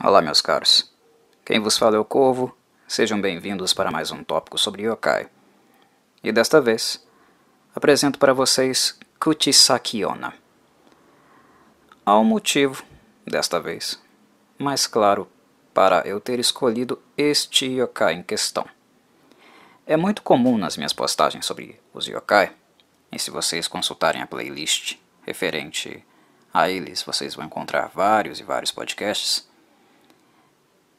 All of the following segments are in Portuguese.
Olá, meus caros. Quem vos fala é o Corvo. Sejam bem-vindos para mais um tópico sobre yokai. E desta vez, apresento para vocês Kuchisaki Onna. Há um motivo, desta vez, mais claro para eu ter escolhido este yokai em questão. É muito comum nas minhas postagens sobre os yokai, e se vocês consultarem a playlist referente a eles, vocês vão encontrar vários e vários podcasts.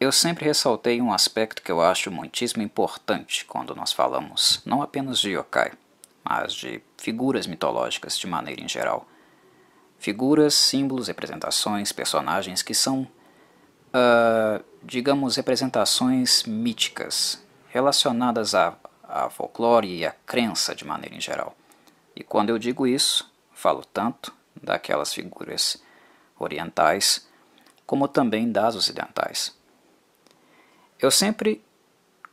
Eu sempre ressaltei um aspecto que eu acho muitíssimo importante quando nós falamos não apenas de yokai, mas de figuras mitológicas de maneira em geral. Figuras, símbolos, representações, personagens que são, digamos, representações míticas, relacionadas a folclore e a crença de maneira em geral. E quando eu digo isso, falo tanto daquelas figuras orientais como também das ocidentais. Eu sempre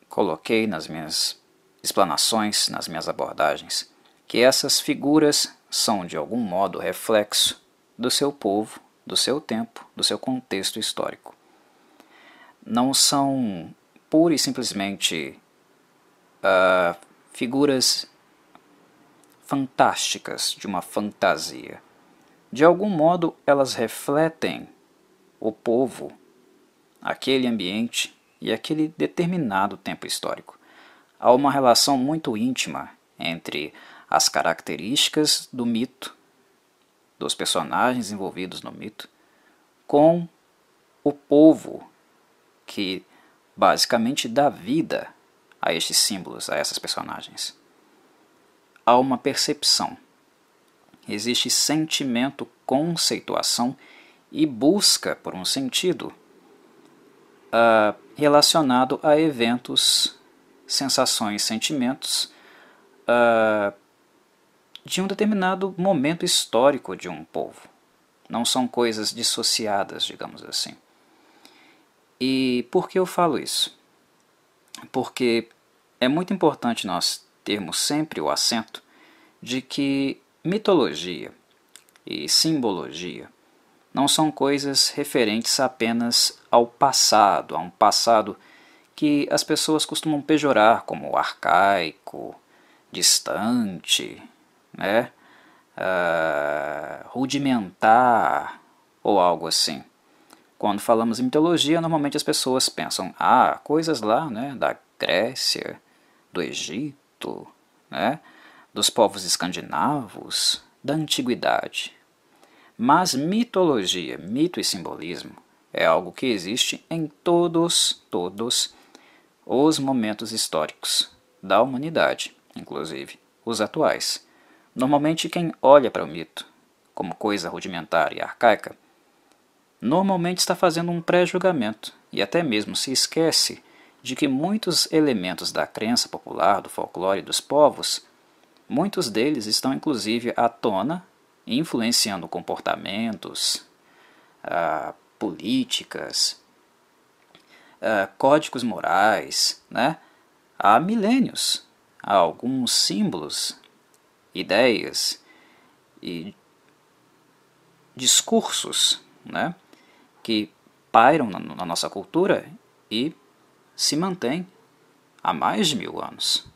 coloquei nas minhas explanações, nas minhas abordagens, que essas figuras são de algum modo reflexo do seu povo, do seu tempo, do seu contexto histórico. Não são pura e simplesmente figuras fantásticas de uma fantasia. De algum modo elas refletem o povo, aquele ambiente e aquele determinado tempo histórico. Há uma relação muito íntima entre as características do mito, dos personagens envolvidos no mito, com o povo que basicamente dá vida a estes símbolos, a essas personagens. Há uma percepção, existe sentimento, conceituação e busca por um sentido relacionado a eventos, sensações, sentimentos de um determinado momento histórico de um povo. Não são coisas dissociadas, digamos assim. E por que eu falo isso? Porque é muito importante nós termos sempre o acento de que mitologia e simbologia não são coisas referentes apenas ao passado, a um passado que as pessoas costumam pejorar como arcaico, distante, né? Rudimentar ou algo assim. Quando falamos em mitologia, normalmente as pessoas pensam, coisas lá, né, da Grécia, do Egito, né, dos povos escandinavos, da antiguidade. Mas mitologia, mito e simbolismo é algo que existe em todos os momentos históricos da humanidade, inclusive os atuais. Normalmente quem olha para o mito como coisa rudimentar e arcaica, normalmente está fazendo um pré-julgamento e até mesmo se esquece de que muitos elementos da crença popular, do folclore dos povos, muitos deles estão inclusive à tona, influenciando comportamentos, políticas, códigos morais, né? Há milênios, há alguns símbolos, ideias e discursos, né, que pairam na nossa cultura e se mantêm há mais de 1000 anos.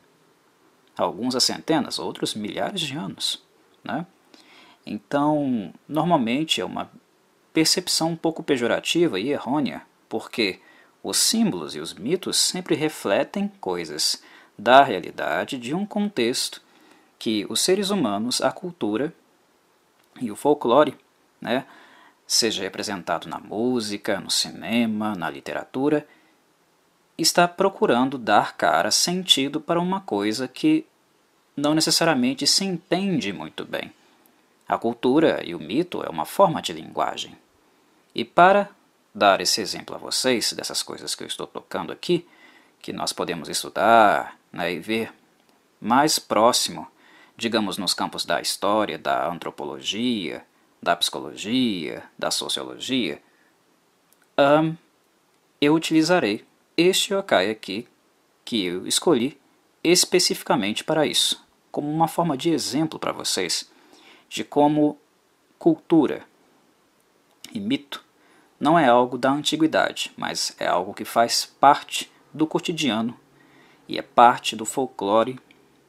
Alguns há centenas, outros milhares de anos, né? Então, normalmente é uma percepção um pouco pejorativa e errônea, porque os símbolos e os mitos sempre refletem coisas da realidade de um contexto que os seres humanos, a cultura e o folclore, né, seja representado na música, no cinema, na literatura, está procurando dar cara, sentido para uma coisa que não necessariamente se entende muito bem. A cultura e o mito é uma forma de linguagem. E para dar esse exemplo a vocês, dessas coisas que eu estou tocando aqui, que nós podemos estudar, né, e ver mais próximo, digamos, nos campos da história, da antropologia, da psicologia, da sociologia, eu utilizarei este yokai aqui, que eu escolhi especificamente para isso, como uma forma de exemplo para vocês, de como cultura e mito não é algo da antiguidade, mas é algo que faz parte do cotidiano e é parte do folclore,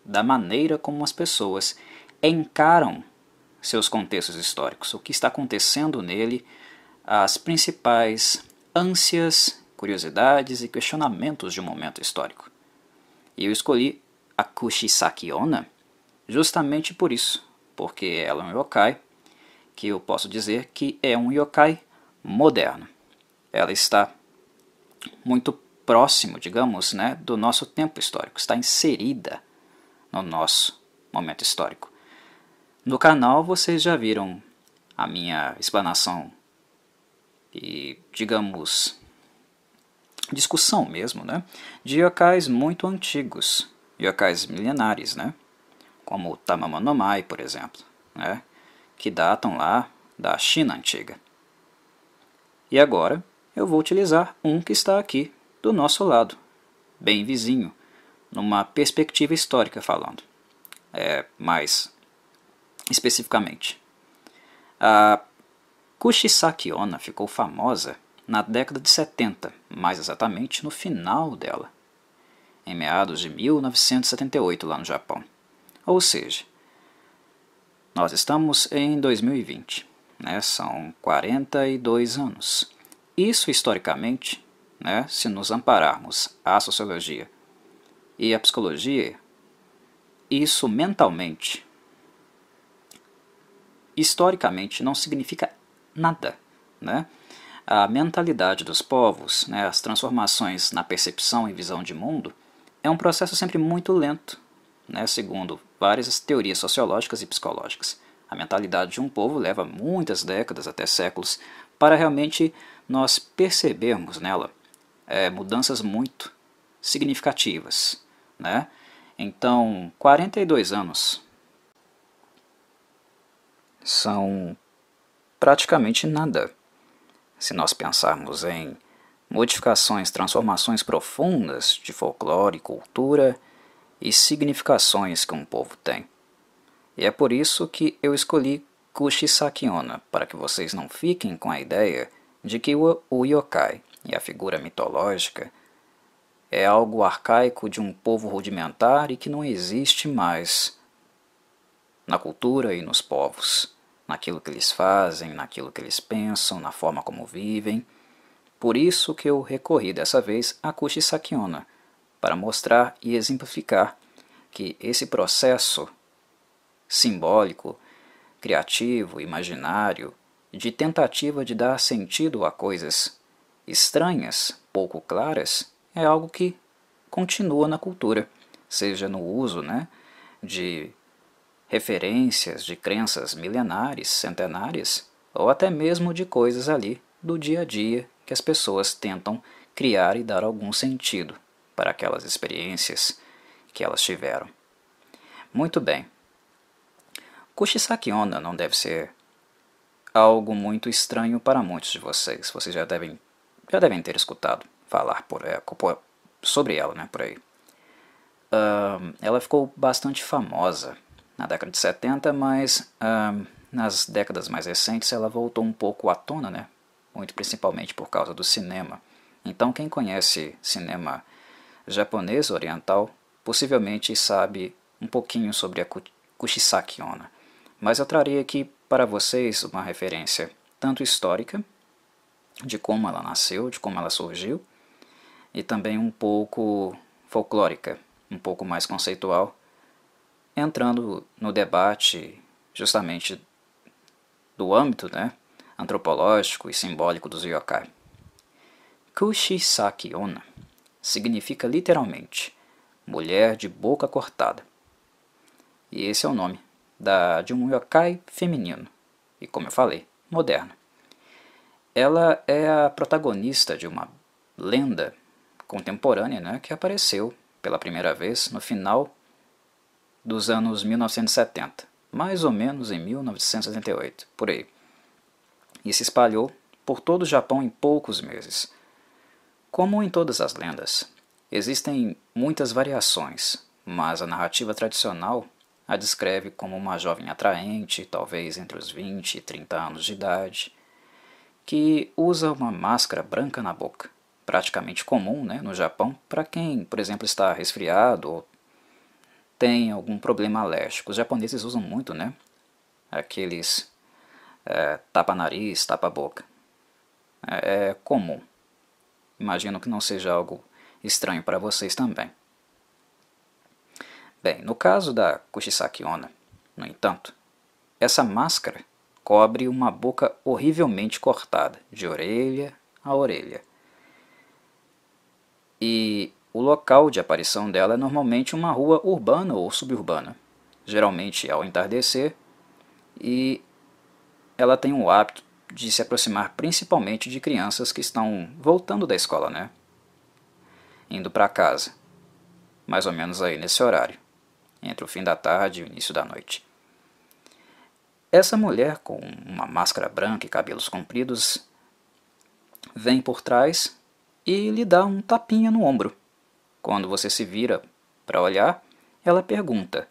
da maneira como as pessoas encaram seus contextos históricos, o que está acontecendo nele, as principais ânsias, curiosidades e questionamentos de um momento histórico. E eu escolhi a Kushisaki Onna justamente por isso, porque ela é um yokai que eu posso dizer que é um yokai moderno. Ela está muito próximo, digamos, né, do nosso tempo histórico, está inserida no nosso momento histórico. No canal vocês já viram a minha explanação e, digamos, discussão mesmo, né, de yokais muito antigos, yokais milenares, né, como o Tamamanomai, por exemplo, né, que datam lá da China antiga. E agora eu vou utilizar um que está aqui do nosso lado, bem vizinho, numa perspectiva histórica falando, mais especificamente. A Kushisaki Onna ficou famosa na década de 70, mais exatamente no final dela, em meados de 1978 lá no Japão. Ou seja, nós estamos em 2020, né? São 42 anos. Isso historicamente, né, se nos ampararmos à sociologia e à psicologia, isso mentalmente, historicamente, não significa nada, né? A mentalidade dos povos, né, as transformações na percepção e visão de mundo, é um processo sempre muito lento, né, segundo várias teorias sociológicas e psicológicas. A mentalidade de um povo leva muitas décadas, até séculos, para realmente nós percebermos nela mudanças muito significativas, né? Então, 42 anos são praticamente nada se nós pensarmos em modificações, transformações profundas de folclore, cultura e significações que um povo tem. E é por isso que eu escolhi Kushisaki Onna, para que vocês não fiquem com a ideia de que o yokai e a figura mitológica é algo arcaico de um povo rudimentar e que não existe mais na cultura e nos povos, naquilo que eles fazem, naquilo que eles pensam, na forma como vivem. Por isso que eu recorri dessa vez a Kushisaki Onna, para mostrar e exemplificar que esse processo simbólico, criativo, imaginário, de tentativa de dar sentido a coisas estranhas, pouco claras, é algo que continua na cultura, seja no uso, né, de referências de crenças milenares, centenárias, ou até mesmo de coisas ali do dia a dia que as pessoas tentam criar e dar algum sentido para aquelas experiências que elas tiveram. Muito bem. Kushisaki Onna não deve ser algo muito estranho para muitos de vocês. Vocês já devem ter escutado falar sobre ela, né, por aí. Ela ficou bastante famosa na década de 70, mas nas décadas mais recentes ela voltou um pouco à tona, né, muito principalmente por causa do cinema. Então quem conhece cinema japonês oriental possivelmente sabe um pouquinho sobre a Kushisaki Onna. Mas eu trarei aqui para vocês uma referência tanto histórica, de como ela nasceu, de como ela surgiu, e também um pouco folclórica, um pouco mais conceitual, entrando no debate justamente do âmbito, né, antropológico e simbólico dos yokai. Kushisaki Onna significa literalmente mulher de boca cortada. E esse é o nome de um yokai feminino, e como eu falei, moderno. Ela é a protagonista de uma lenda contemporânea, né, que apareceu pela primeira vez no final dos anos 1970, mais ou menos em 1978, por aí. E se espalhou por todo o Japão em poucos meses. Como em todas as lendas, existem muitas variações, mas a narrativa tradicional a descreve como uma jovem atraente, talvez entre os 20 e 30 anos de idade, que usa uma máscara branca na boca, praticamente comum, né, no Japão, para quem, por exemplo, está resfriado ou tem algum problema alérgico. Os japoneses usam muito, né, aqueles tapa-nariz, tapa-boca. É comum. Imagino que não seja algo estranho para vocês também. Bem, no caso da Kushisaki Onna, no entanto, essa máscara cobre uma boca horrivelmente cortada, de orelha a orelha. E o local de aparição dela é normalmente uma rua urbana ou suburbana, geralmente ao entardecer, e ela tem o hábito de se aproximar principalmente de crianças que estão voltando da escola, né? Indo para casa, mais ou menos aí nesse horário, entre o fim da tarde e o início da noite. Essa mulher com uma máscara branca e cabelos compridos vem por trás e lhe dá um tapinha no ombro. Quando você se vira para olhar, ela pergunta: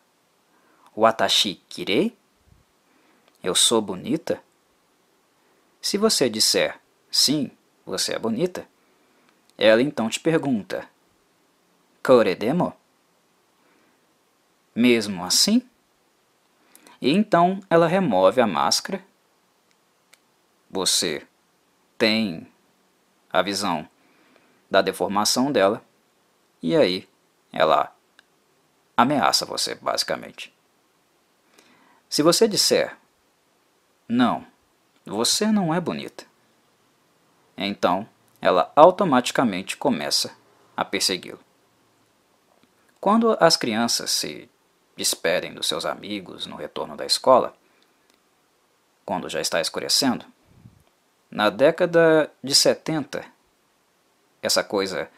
"Watashi kirei?" Eu sou bonita? Se você disser sim, você é bonita, ela então te pergunta: "Kore demo?" Mesmo assim? E então ela remove a máscara. Você tem a visão da deformação dela. E aí ela ameaça você, basicamente. Se você disser não, você não é bonita, então ela automaticamente começa a persegui-lo. Quando as crianças se despedem dos seus amigos no retorno da escola, quando já está escurecendo, na década de 70, essa coisa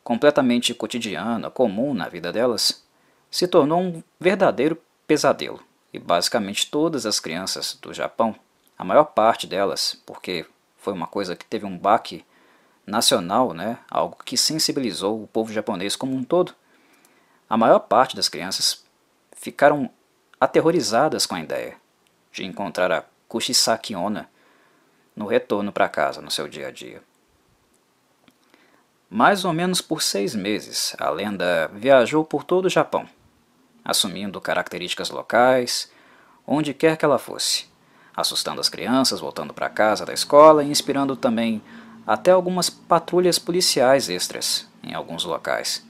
completamente cotidiana, comum na vida delas, se tornou um verdadeiro pesadelo. E basicamente todas as crianças do Japão, a maior parte delas, porque foi uma coisa que teve um baque nacional, né, algo que sensibilizou o povo japonês como um todo, a maior parte das crianças ficaram aterrorizadas com a ideia de encontrar a Kushisaki Onna no retorno para casa no seu dia a dia. Mais ou menos por 6 meses, a lenda viajou por todo o Japão, assumindo características locais, onde quer que ela fosse, assustando as crianças voltando para casa da escola e inspirando também até algumas patrulhas policiais extras em alguns locais.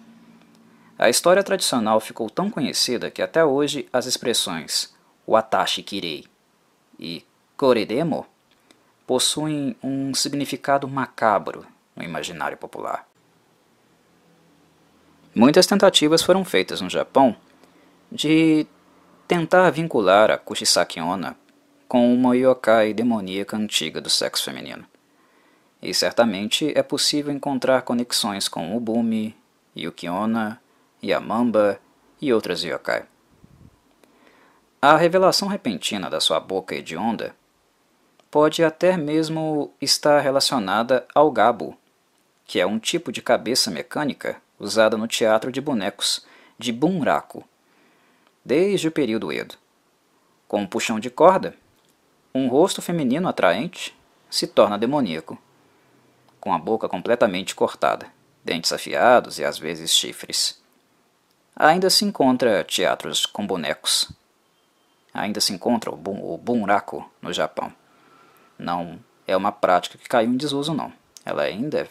A história tradicional ficou tão conhecida que até hoje as expressões Watashi kirei e Kore demo possuem um significado macabro no imaginário popular. Muitas tentativas foram feitas no Japão de tentar vincular a Kushisaki Onna com uma yokai demoníaca antiga do sexo feminino. E certamente é possível encontrar conexões com Ubumi, Yuki-onna, Yamamba e outras yokai. A revelação repentina da sua boca hedionda pode até mesmo estar relacionada ao gabo, que é um tipo de cabeça mecânica usada no teatro de bonecos de bunraku, desde o período Edo. Com um puxão de corda, um rosto feminino atraente se torna demoníaco, com a boca completamente cortada, dentes afiados e às vezes chifres. Ainda se encontra teatros com bonecos. Ainda se encontra o bunraku no Japão. Não é uma prática que caiu em desuso, não. Ela ainda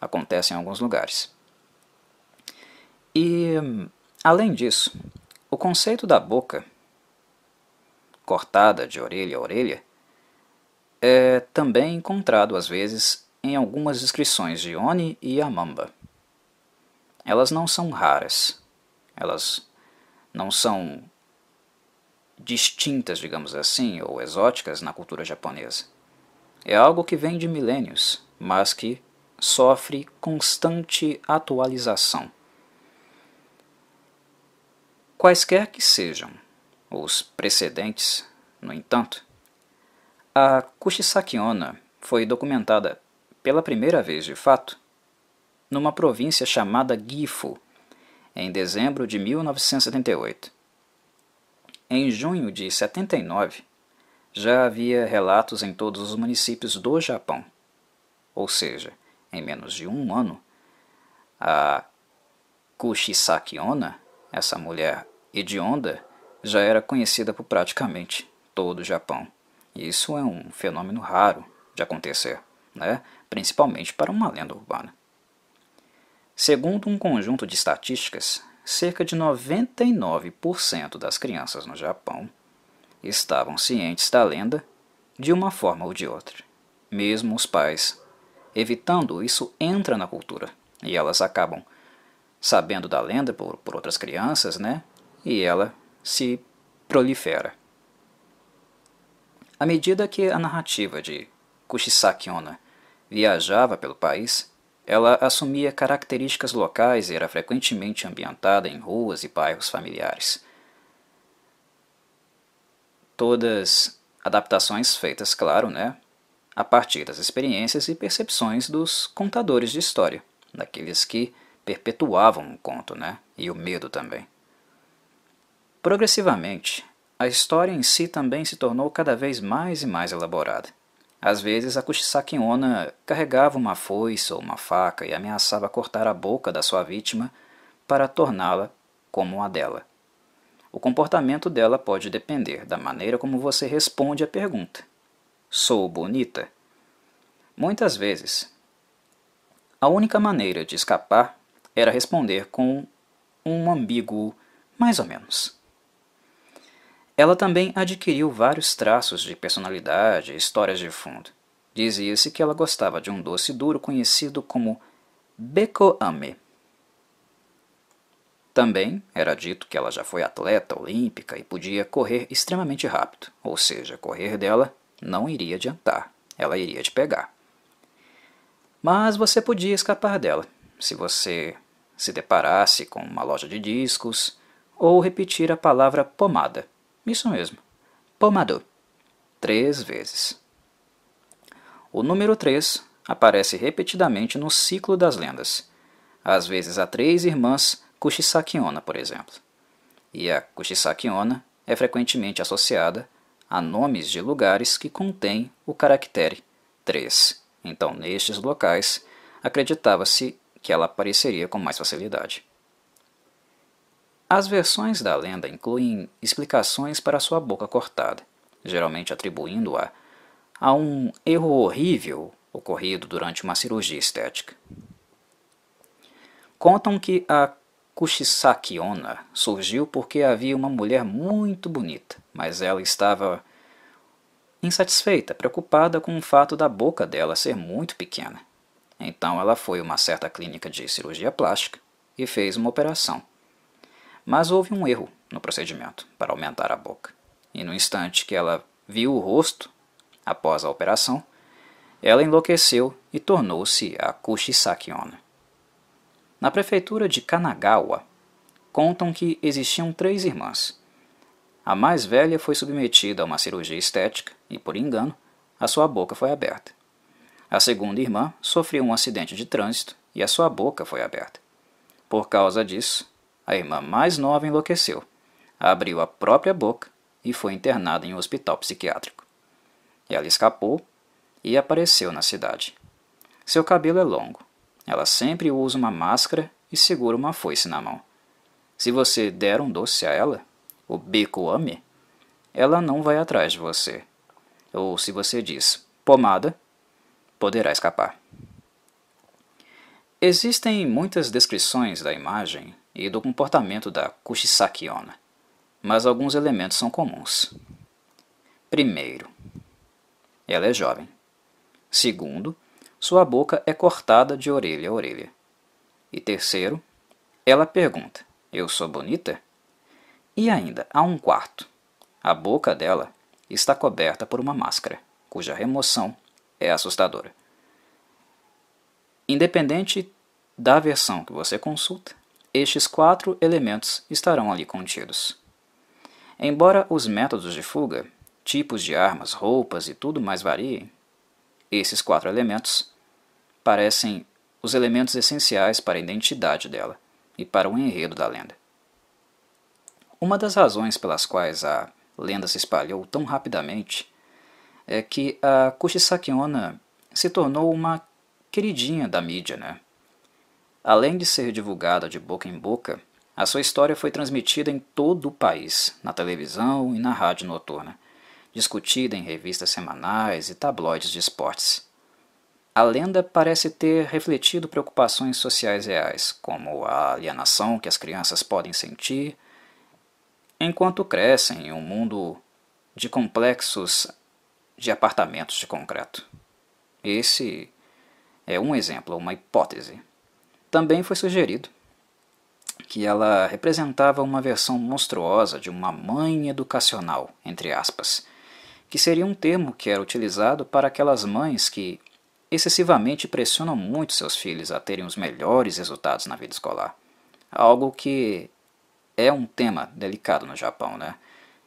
acontece em alguns lugares. E, além disso, o conceito da boca cortada de orelha a orelha é também encontrado às vezes em algumas descrições de Oni e Yamamba. Elas não são raras, elas não são distintas, digamos assim, ou exóticas na cultura japonesa. É algo que vem de milênios, mas que sofre constante atualização. Quaisquer que sejam os precedentes, no entanto, a Kushisaki Onna foi documentada pela primeira vez de fato numa província chamada Gifu, em dezembro de 1978. Em junho de 79, já havia relatos em todos os municípios do Japão. Ou seja, em menos de um ano, a Kushisaki Onna, essa mulher hedionda, já era conhecida por praticamente todo o Japão. Isso é um fenômeno raro de acontecer, né? Principalmente para uma lenda urbana. Segundo um conjunto de estatísticas, cerca de 99% das crianças no Japão estavam cientes da lenda de uma forma ou de outra. Mesmo os pais evitando, isso entra na cultura e elas acabam sabendo da lenda por outras crianças, né? E ela se prolifera. À medida que a narrativa de Kushisaki Onna viajava pelo país, ela assumia características locais e era frequentemente ambientada em ruas e bairros familiares. Todas adaptações feitas, claro, né, a partir das experiências e percepções dos contadores de história, daqueles que perpetuavam o conto, né, e o medo também. Progressivamente, a história em si também se tornou cada vez mais e mais elaborada. Às vezes, a Kushisaki Onna carregava uma foice ou uma faca e ameaçava cortar a boca da sua vítima para torná-la como a dela. O comportamento dela pode depender da maneira como você responde à pergunta: sou bonita? Muitas vezes, a única maneira de escapar era responder com um ambíguo mais ou menos. Ela também adquiriu vários traços de personalidade e histórias de fundo. Dizia-se que ela gostava de um doce duro conhecido como bekoame. Também era dito que ela já foi atleta olímpica e podia correr extremamente rápido, ou seja, correr dela não iria adiantar, ela iria te pegar. Mas você podia escapar dela, se você se deparasse com uma loja de discos ou repetir a palavra pomada. Isso mesmo, pomado, 3 vezes. O número 3 aparece repetidamente no ciclo das lendas. Às vezes há 3 irmãs Kushisaki Onna, por exemplo. E a Kushisaki Onna é frequentemente associada a nomes de lugares que contêm o caractere 3. Então, nestes locais, acreditava-se que ela apareceria com mais facilidade. As versões da lenda incluem explicações para sua boca cortada, geralmente atribuindo-a a um erro horrível ocorrido durante uma cirurgia estética. Contam que a Kushisaki Onna surgiu porque havia uma mulher muito bonita, mas ela estava insatisfeita, preocupada com o fato da boca dela ser muito pequena. Então ela foi a uma certa clínica de cirurgia plástica e fez uma operação. Mas houve um erro no procedimento para aumentar a boca. E no instante que ela viu o rosto, após a operação, ela enlouqueceu e tornou-se a Kushisaki Onna. Na prefeitura de Kanagawa, contam que existiam 3 irmãs. A mais velha foi submetida a uma cirurgia estética e, por engano, a sua boca foi aberta. A segunda irmã sofreu um acidente de trânsito e a sua boca foi aberta. Por causa disso, a irmã mais nova enlouqueceu, abriu a própria boca e foi internada em um hospital psiquiátrico. Ela escapou e apareceu na cidade. Seu cabelo é longo. Ela sempre usa uma máscara e segura uma foice na mão. Se você der um doce a ela, o bekoame, ela não vai atrás de você. Ou se você diz pomada, poderá escapar. Existem muitas descrições da imagem e do comportamento da Kushisaki Onna, mas alguns elementos são comuns. Primeiro, ela é jovem. Segundo, sua boca é cortada de orelha a orelha. E terceiro, ela pergunta: eu sou bonita? E ainda há um quarto. A boca dela está coberta por uma máscara, cuja remoção é assustadora. Independente da versão que você consulta, estes 4 elementos estarão ali contidos. Embora os métodos de fuga, tipos de armas, roupas e tudo mais variem, esses 4 elementos parecem os elementos essenciais para a identidade dela e para o enredo da lenda. Uma das razões pelas quais a lenda se espalhou tão rapidamente é que a Kushisaki Onna se tornou uma queridinha da mídia, né? Além de ser divulgada de boca em boca, a sua história foi transmitida em todo o país, na televisão e na rádio noturna, discutida em revistas semanais e tabloides de esportes. A lenda parece ter refletido preocupações sociais reais, como a alienação que as crianças podem sentir enquanto crescem em um mundo de complexos de apartamentos de concreto. Esse é um exemplo, uma hipótese. Também foi sugerido que ela representava uma versão monstruosa de uma mãe educacional, entre aspas, que seria um termo que era utilizado para aquelas mães que excessivamente pressionam muito seus filhos a terem os melhores resultados na vida escolar. Algo que é um tema delicado no Japão, né?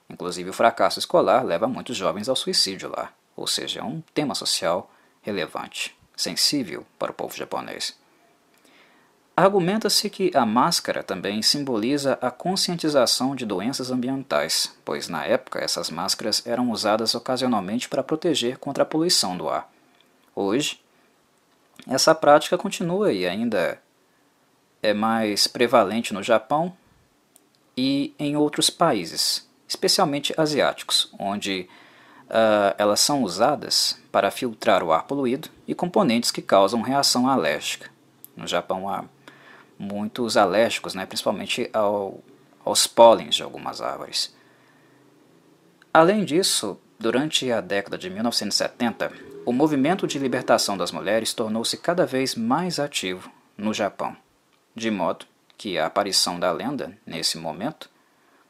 Inclusive o fracasso escolar leva muitos jovens ao suicídio lá, ou seja, é um tema social relevante, sensível para o povo japonês. Argumenta-se que a máscara também simboliza a conscientização de doenças ambientais, pois na época essas máscaras eram usadas ocasionalmente para proteger contra a poluição do ar. Hoje, essa prática continua e ainda é mais prevalente no Japão e em outros países, especialmente asiáticos, onde elas são usadas para filtrar o ar poluído e componentes que causam reação alérgica. No Japão há muitos alérgicos, né, principalmente aos pólens de algumas árvores. Além disso, durante a década de 1970, o movimento de libertação das mulheres tornou-se cada vez mais ativo no Japão, de modo que a aparição da lenda, nesse momento,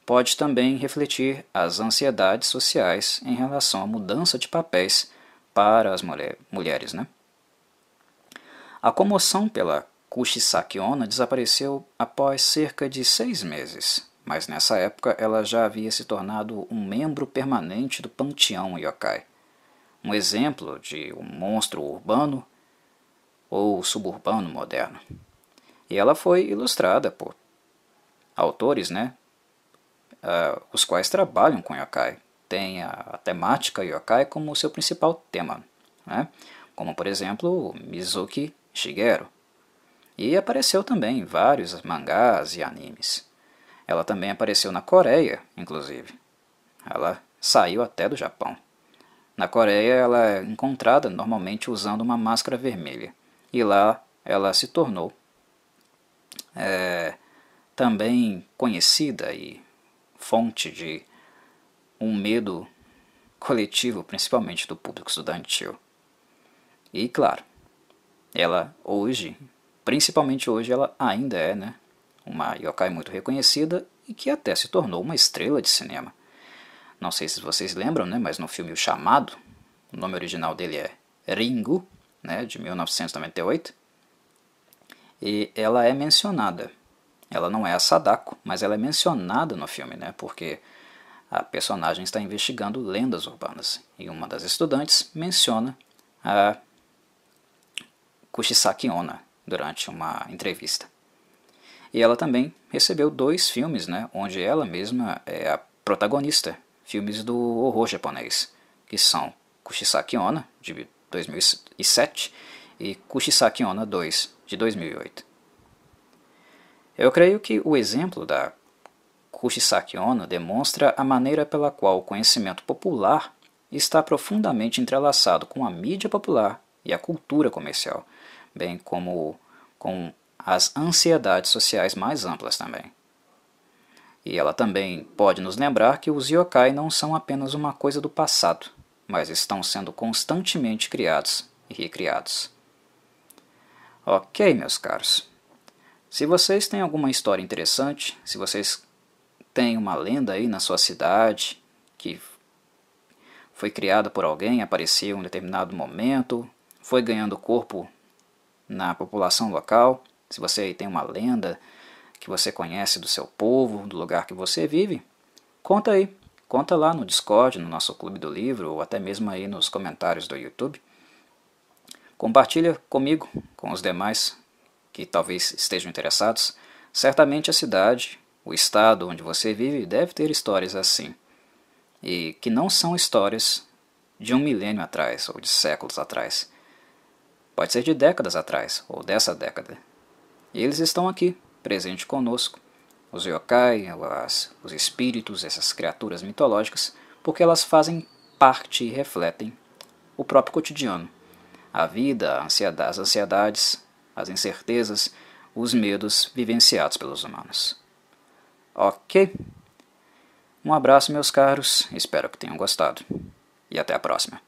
pode também refletir as ansiedades sociais em relação à mudança de papéis para as mulheres, né? A comoção pela Kushisaki Onna desapareceu após cerca de 6 meses, mas nessa época ela já havia se tornado um membro permanente do panteão yokai, um exemplo de um monstro urbano ou suburbano moderno. E ela foi ilustrada por autores, né, os quais trabalham com yokai, tem a temática yokai como seu principal tema, né, como por exemplo Mizuki Shigeru. E apareceu também em vários mangás e animes. Ela também apareceu na Coreia, inclusive. Ela saiu até do Japão. Na Coreia ela é encontrada normalmente usando uma máscara vermelha. E lá ela se tornou também conhecida e fonte de um medo coletivo, principalmente do público estudantil. E claro, ela hoje, principalmente hoje, ela ainda é, né, uma yokai muito reconhecida e que até se tornou uma estrela de cinema. Não sei se vocês lembram, né, mas no filme O Chamado, o nome original dele é Ringu, né, de 1998, e ela é mencionada. Ela não é a Sadako, mas ela é mencionada no filme, né, porque a personagem está investigando lendas urbanas e uma das estudantes menciona a Kushisaki Onna durante uma entrevista. E ela também recebeu 2 filmes, né, onde ela mesma é a protagonista, filmes do horror japonês, que são Kushisaki Onna, de 2007, e Kushisaki Onna 2, de 2008. Eu creio que o exemplo da Kushisaki Onna demonstra a maneira pela qual o conhecimento popular está profundamente entrelaçado com a mídia popular e a cultura comercial, bem como com as ansiedades sociais mais amplas também. E ela também pode nos lembrar que os yokai não são apenas uma coisa do passado, mas estão sendo constantemente criados e recriados. Ok, meus caros. Se vocês têm alguma história interessante, se vocês têm uma lenda aí na sua cidade que foi criada por alguém, apareceu em um determinado momento, foi ganhando corpo na população local, se você aí tem uma lenda que você conhece do seu povo, do lugar que você vive, conta aí. Conta lá no Discord, no nosso Clube do Livro, ou até mesmo aí nos comentários do YouTube. Compartilha comigo, com os demais que talvez estejam interessados. Certamente a cidade, o estado onde você vive deve ter histórias assim. E que não são histórias de um milênio atrás ou de séculos atrás. Pode ser de décadas atrás ou dessa década. E eles estão aqui, presentes conosco. Os yokai, os espíritos, essas criaturas mitológicas, porque elas fazem parte e refletem o próprio cotidiano. A vida, as ansiedades, as incertezas, os medos vivenciados pelos humanos. Ok? Um abraço, meus caros, espero que tenham gostado. E até a próxima.